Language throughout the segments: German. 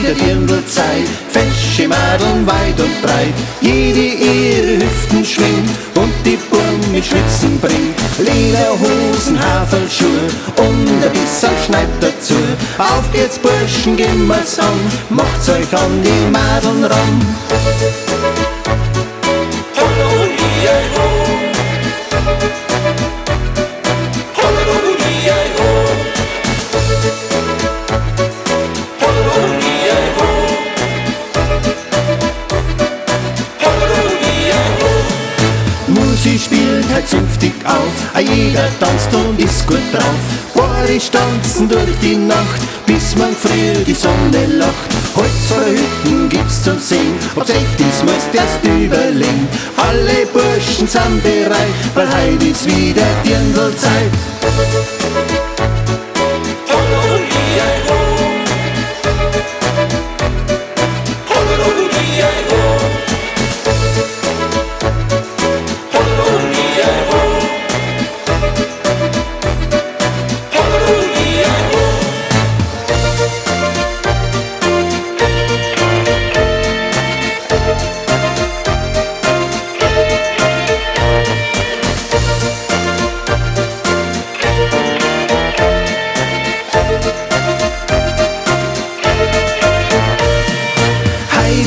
wieder Dirndlzeit. Fesche Madeln weit und breit, jede ihre Hüften schwingt und die Burm mit Schwitzen bringt. Lederhosen, Haferlschuhe und ein bisschen Schneid dazu. Auf geht's Burschen, gehen wir's an, macht's euch an die Madeln ran. Sie spielt halt zünftig auf, jeder tanzt und ist gut drauf. Bohrisch tanzen durch die Nacht, bis man früh die Sonne lacht. Holz vor Hütten gibt's zum Sehen, ob's echt ist, musst erst überlegen. Alle Burschen sind bereit, weil heut ist wieder Dirndlzeit.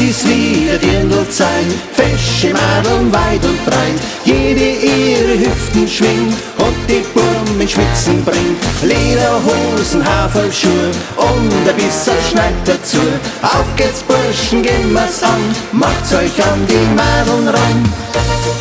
Ist wieder Dirndlzeit, fesche Madeln weit und breit, jede ihre Hüften schwingt und die Burm in Schwitzen bringt. Lederhosen, Haferlschuhe und ein bisschen Schneid dazu. Auf geht's Burschen, gehen wir's an, macht's euch an die Madeln ran.